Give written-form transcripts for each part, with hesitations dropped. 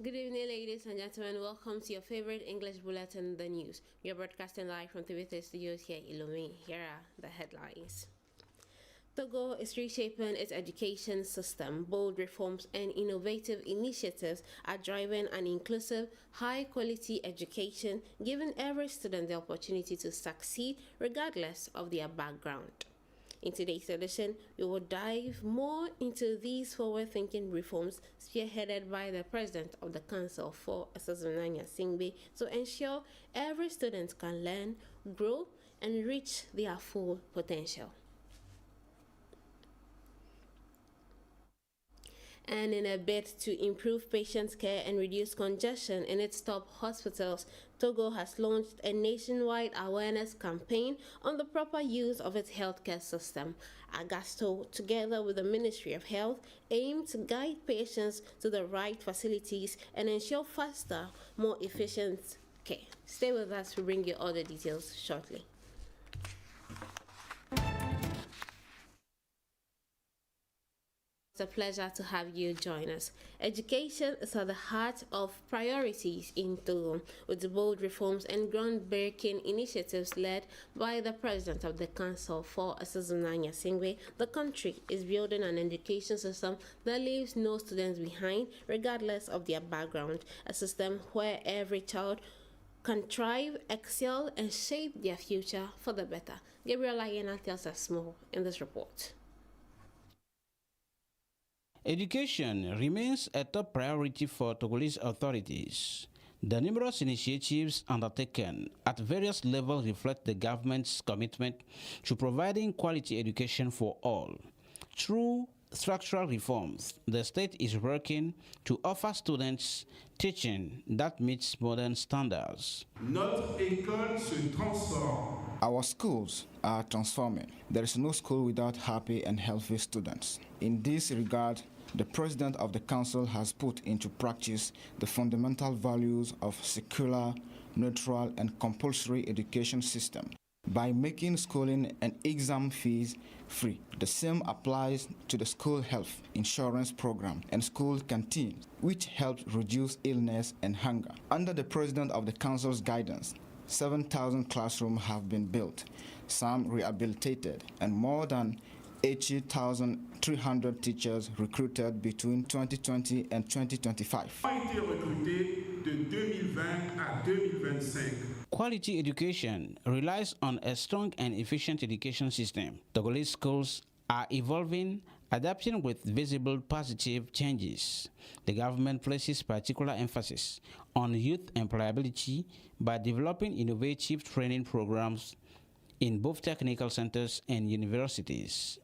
Good evening, ladies and gentlemen. Welcome to your favorite English bulletin, The News. We are broadcasting live from TVT studios here in Lomé. Here are the headlines. Togo is reshaping its education system. Bold reforms and innovative initiatives are driving an inclusive, high-quality education, giving every student the opportunity to succeed regardless of their background. In today's edition, we will dive more into these forward-thinking reforms spearheaded by the President of the Council for Asazunanya Singbe to ensure every student can learn, grow, and reach their full potential. And in a bid to improve patient care and reduce congestion in its top hospitals, Togo has launched a nationwide awareness campaign on the proper use of its healthcare system. Agasto, together with the Ministry of Health, aim to guide patients to the right facilities and ensure faster, more efficient care. Stay with us, we'll bring you all the details shortly. It's a pleasure to have you join us. Education is at the heart of priorities in Togo, with bold reforms and groundbreaking initiatives led by the President of the Council for Asazunanya Singwe. The country is building an education system that leaves no students behind, regardless of their background, a system where every child can thrive, excel, and shape their future for the better. Gabriela Yena tells us more in this report. Education remains a top priority for Togolese authorities. The numerous initiatives undertaken at various levels reflect the government's commitment to providing quality education for all. Through structural reforms, the state is working to offer students teaching that meets modern standards. Notre école se transforme. Our schools are transforming. There is no school without happy and healthy students. In this regard, the President of the Council has put into practice the fundamental values of secular, neutral, and compulsory education system by making schooling and exam fees free. The same applies to the school health insurance program and school canteens, which help reduce illness and hunger. Under the President of the Council's guidance, 7,000 classrooms have been built, some rehabilitated, and more than 80,300 teachers recruited between 2020 and 2025. Quality education relies on a strong and efficient education system. Togolese schools are evolving, adapting with visible positive changes. The government places particular emphasis on youth employability by developing innovative training programs in both technical centers and universities.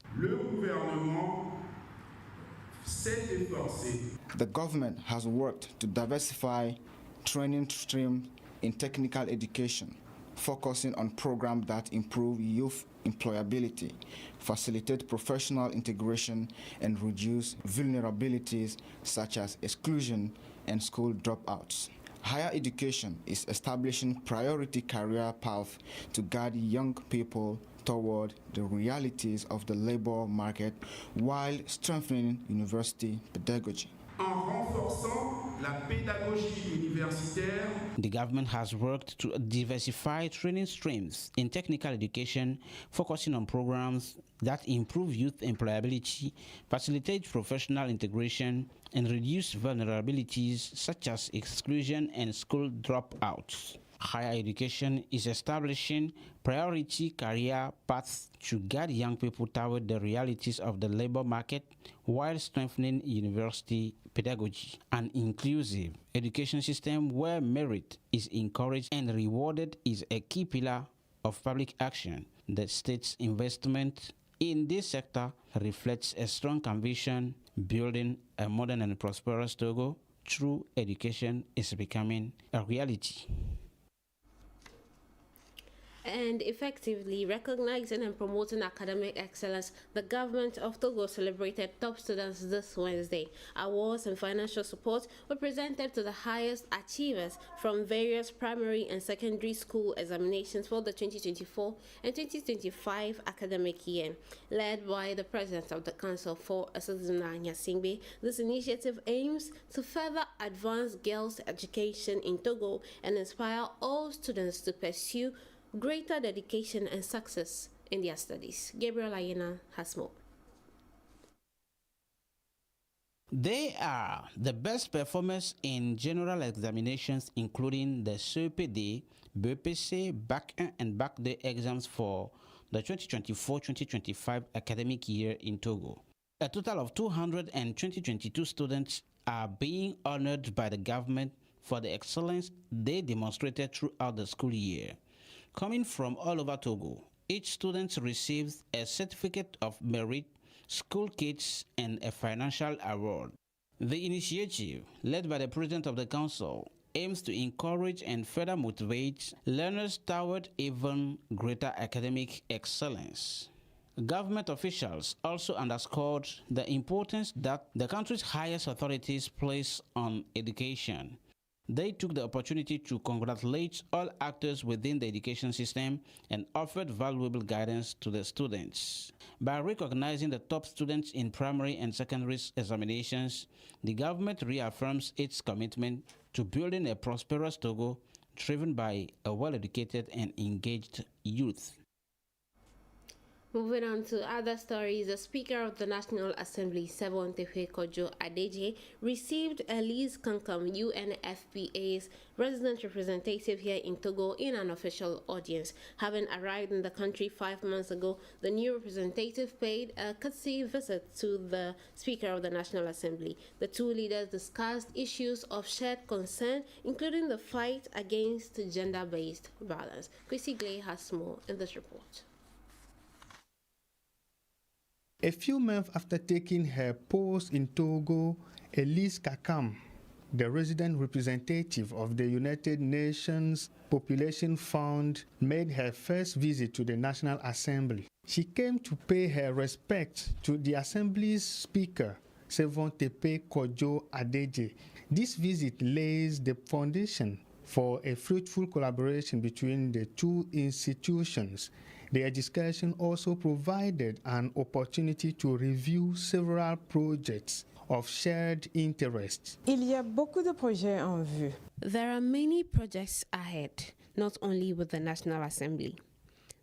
The government has worked to diversify training streams in technical education, focusing on programs that improve youth employability, facilitate professional integration, and reduce vulnerabilities such as exclusion and school dropouts. Higher education is establishing priority career paths to guide young people toward the realities of the labor market while strengthening university pedagogy. The government has worked to diversify training streams in technical education, focusing on programs that improve youth employability, facilitate professional integration, and reduce vulnerabilities such as exclusion and school dropouts. Higher education is establishing priority career paths to guide young people toward the realities of the labor market while strengthening university pedagogy. An inclusive education system where merit is encouraged and rewarded is a key pillar of public action. The state's investment in this sector reflects a strong conviction building a modern and prosperous Togo through education is becoming a reality. And effectively recognizing and promoting academic excellence, the government of Togo celebrated top students this Wednesday. Awards and financial support were presented to the highest achievers from various primary and secondary school examinations for the 2024 and 2025 academic year. Led by the president of the council for Asazuna Nyasingbe, this initiative aims to further advance girls' education in Togo and inspire all students to pursue greater dedication and success in their studies. Gabriel Ayena has more. They are the best performers in general examinations, including the CPD, BPC, Bac 1 and Bac 2 exams for the 2024-2025 academic year in Togo. A total of 222 students are being honored by the government for the excellence they demonstrated throughout the school year. Coming from all over Togo, each student receives a certificate of merit, school kits, and a financial award. The initiative, led by the president of the council, aims to encourage and further motivate learners toward even greater academic excellence. Government officials also underscored the importance that the country's highest authorities place on education. They took the opportunity to congratulate all actors within the education system and offered valuable guidance to the students. By recognizing the top students in primary and secondary examinations, the government reaffirms its commitment to building a prosperous Togo driven by a well-educated and engaged youth. Moving on to other stories, the Speaker of the National Assembly, Sebontefe Kojo Adeje, received Elise Kankam, UNFPA's resident representative here in Togo, in an official audience. Having arrived in the country 5 months ago, the new representative paid a courtesy visit to the Speaker of the National Assembly. The two leaders discussed issues of shared concern, including the fight against gender-based violence. Chrissy Glay has more in this report. A few months after taking her post in Togo, Elise Kakam, the resident representative of the United Nations Population Fund, made her first visit to the National Assembly. She came to pay her respect to the Assembly's Speaker, Sebontefe Kojo Adeje. This visit lays the foundation for a fruitful collaboration between the two institutions. The education also provided an opportunity to review several projects of shared interest. Il y a beaucoup de projets en vue. There are many projects ahead, not only with the National Assembly.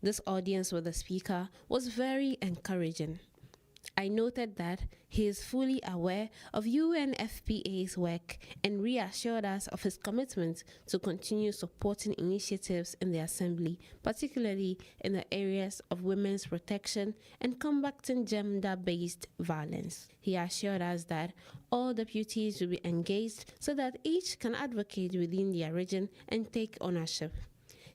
This audience with the Speaker was very encouraging. I noted that he is fully aware of UNFPA's work and reassured us of his commitment to continue supporting initiatives in the Assembly, particularly in the areas of women's protection and combating gender-based violence. He assured us that all deputies will be engaged so that each can advocate within their region and take ownership.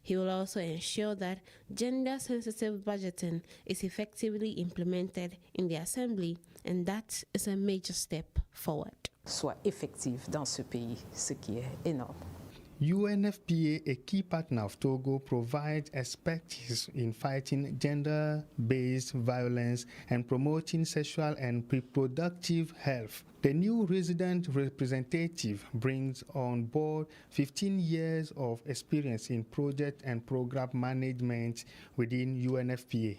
He will also ensure that gender-sensitive budgeting is effectively implemented in the Assembly, and that is a major step forward. Soit effectif dans ce pays, ce qui est énorme. UNFPA, a key partner of Togo, provides expertise in fighting gender-based violence and promoting sexual and reproductive health. The new resident representative brings on board 15 years of experience in project and program management within UNFPA.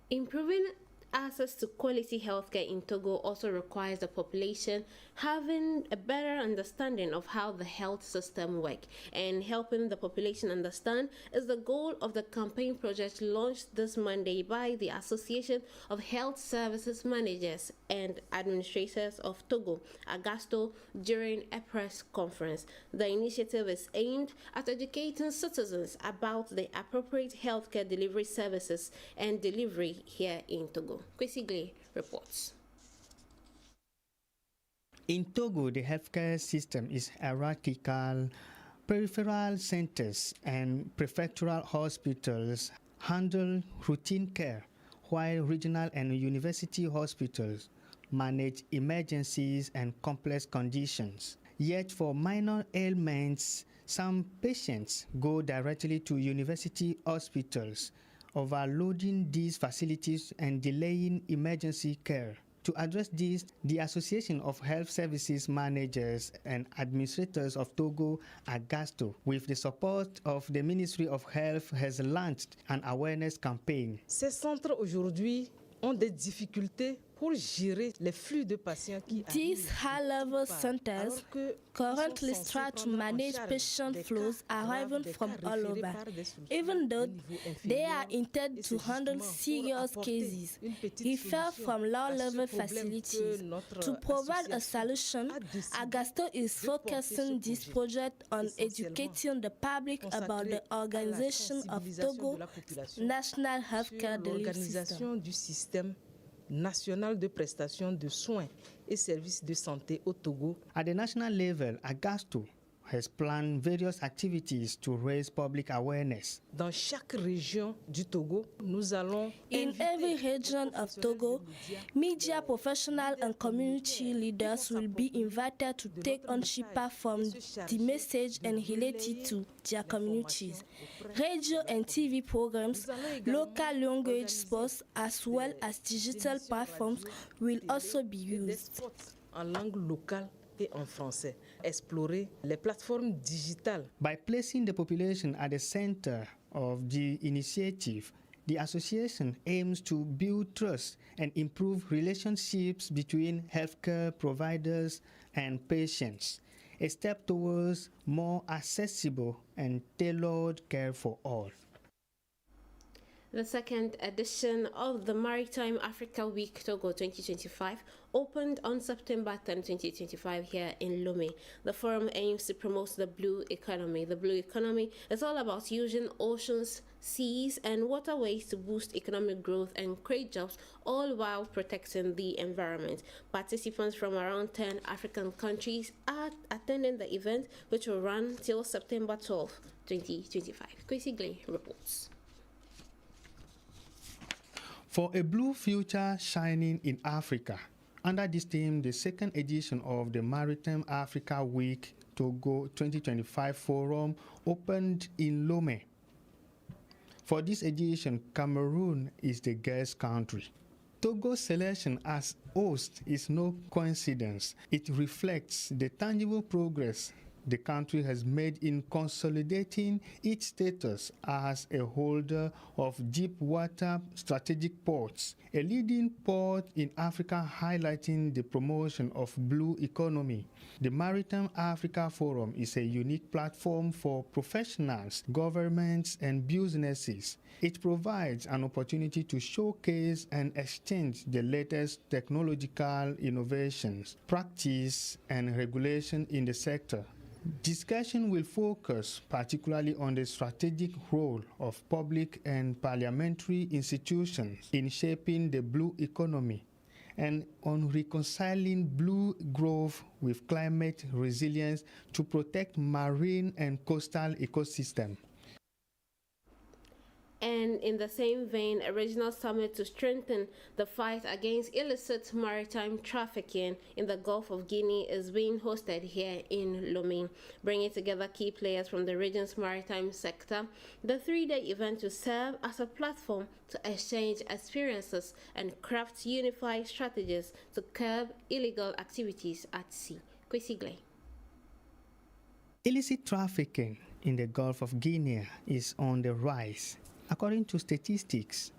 Improving access to quality healthcare in Togo also requires the population having a better understanding of how the health system works, and helping the population understand is the goal of the campaign project launched this Monday by the Association of Health Services Managers and Administrators of Togo, Agasto, during a press conference. The initiative is aimed at educating citizens about the appropriate healthcare delivery services and delivery here in Togo. Kwesi Glay reports. In Togo, the healthcare system is hierarchical. Peripheral centers and prefectural hospitals handle routine care, while regional and university hospitals manage emergencies and complex conditions. Yet for minor ailments, some patients go directly to university hospitals, overloading these facilities and delaying emergency care. To address this, the Association of Health Services Managers and Administrators of Togo, Agasto, with the support of the Ministry of Health, has launched an awareness campaign. Ces centres aujourd'hui ont des difficultés pour gérer les flux de patients qui These high-level centers currently try to manage patient flows arriving from all over, even though they are intended to handle serious cases, refer from low-level facilities. To provide a solution, Agasto is focusing this project on educating the public about the organization of Togo's national healthcare delivery system. National de prestation de soins et services de santé au Togo. At the national level, Agasto has planned various activities to raise public awareness. Dans chaque région du Togo, nous allons in every region of Togo, media professionals and community leaders will be invited to take ownership from the message and relate it to their communities. Radio and TV programs, local language sports, as well as digital platforms will also be used. En langue locale et en français. Explorer les plateformes digitales. By placing the population at the center of the initiative, the association aims to build trust and improve relationships between healthcare providers and patients, a step towards more accessible and tailored care for all. The second edition of the Maritime Africa Week Togo 2025 opened on September 10, 2025 here in Lomé. The forum aims to promote the blue economy. The blue economy is all about using oceans, seas, and waterways to boost economic growth and create jobs, all while protecting the environment. Participants from around 10 African countries are attending the event, which will run till September 12, 2025. Kwesi Glay reports. For a blue future shining in Africa, under this theme, the second edition of the Maritime Africa Week Togo 2025 Forum opened in Lomé. For this edition, Cameroon is the guest country. Togo's selection as host is no coincidence. It reflects the tangible progress the country has made in consolidating its status as a holder of deep water strategic ports, a leading port in Africa highlighting the promotion of blue economy. The Maritime Africa Forum is a unique platform for professionals, governments, and businesses. It provides an opportunity to showcase and exchange the latest technological innovations, practice, and regulation in the sector. Discussion will focus particularly on the strategic role of public and parliamentary institutions in shaping the blue economy and on reconciling blue growth with climate resilience to protect marine and coastal ecosystems. And in the same vein, a regional summit to strengthen the fight against illicit maritime trafficking in the Gulf of Guinea is being hosted here in Lomé, bringing together key players from the region's maritime sector. The three-day event will serve as a platform to exchange experiences and craft unified strategies to curb illegal activities at sea. Kwesi Glay. Illicit trafficking in the Gulf of Guinea is on the rise. According to statistics,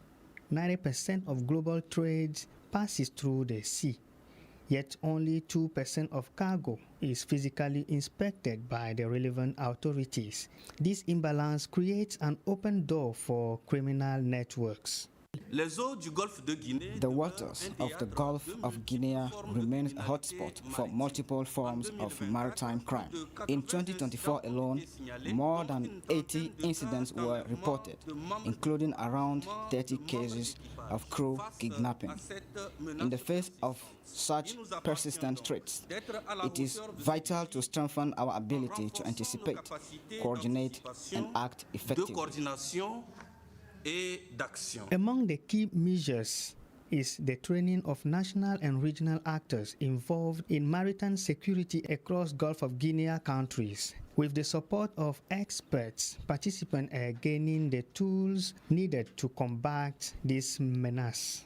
90% of global trade passes through the sea, yet only 2% of cargo is physically inspected by the relevant authorities. This imbalance creates an open door for criminal networks. The waters of the Gulf of Guinea remain a hotspot for multiple forms of maritime crime. In 2024 alone, more than 80 incidents were reported, including around 30 cases of crew kidnapping. In the face of such persistent threats, it is vital to strengthen our ability to anticipate, coordinate, and act effectively. Among the key measures is the training of national and regional actors involved in maritime security across Gulf of Guinea countries. With the support of experts, participants are gaining the tools needed to combat this menace.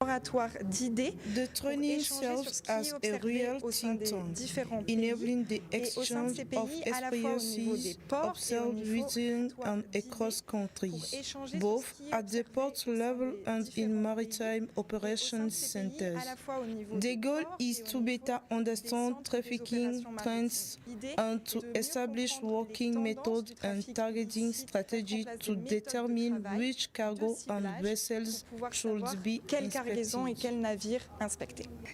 The training serves as a real think tank, enabling the exchange of experiences observed within and across countries, both at the port level and in maritime operations centers. The goal is to better understand trafficking trends and to establish working methods and targeting strategies to determine which cargo and vessels should be inspected.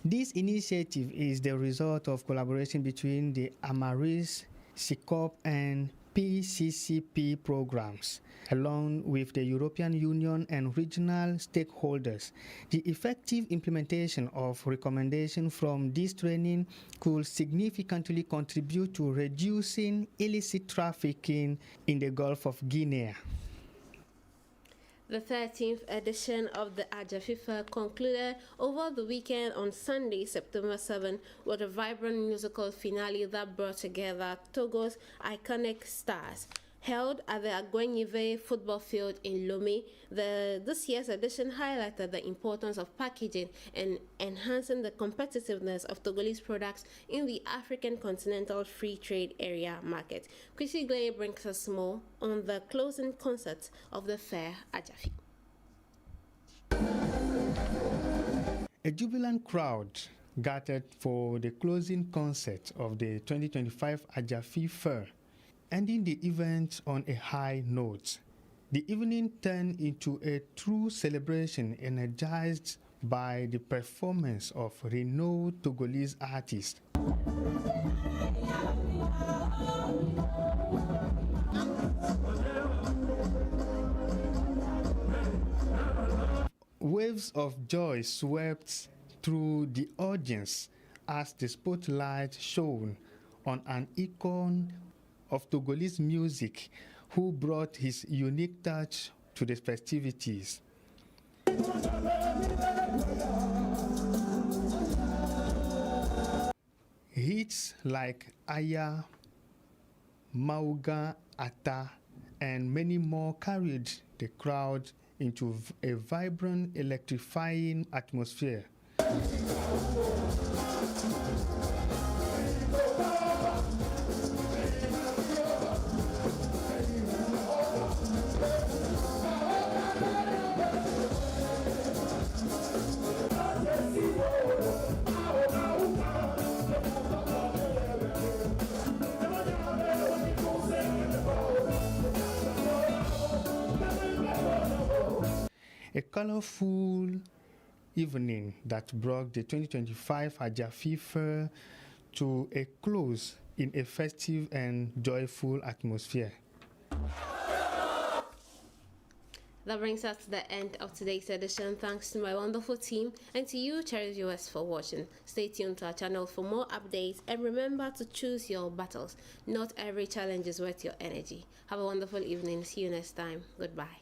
This initiative is the result of collaboration between the Amaris, SICOP, and PCCP programs, along with the European Union and regional stakeholders. The effective implementation of recommendations from this training could significantly contribute to reducing illicit trafficking in the Gulf of Guinea. The 13th edition of the Ajafi Fair concluded over the weekend on Sunday, September 7, with a vibrant musical finale that brought together Togo's iconic stars. Held at the Agüenive football field in Lomé, this year's edition highlighted the importance of packaging and enhancing the competitiveness of Togolese products in the African continental free trade area market. Chrissy Glay brings us more on the closing concert of the fair Ajafi. A jubilant crowd gathered for the closing concert of the 2025 Ajafi Fair, ending the event on a high note. The evening turned into a true celebration energized by the performance of renowned Togolese artists. Waves of joy swept through the audience as the spotlight shone on an icon of Togolese music who brought his unique touch to the festivities. Hits like Aya, Mauga, Ata, and many more carried the crowd into a vibrant, electrifying atmosphere. A colorful evening that brought the 2025 Ajafi Fair to a close in a festive and joyful atmosphere. That brings us to the end of today's edition. Thanks to my wonderful team and to you, cherished viewers, for watching. Stay tuned to our channel for more updates and remember to choose your battles. Not every challenge is worth your energy. Have a wonderful evening. See you next time. Goodbye.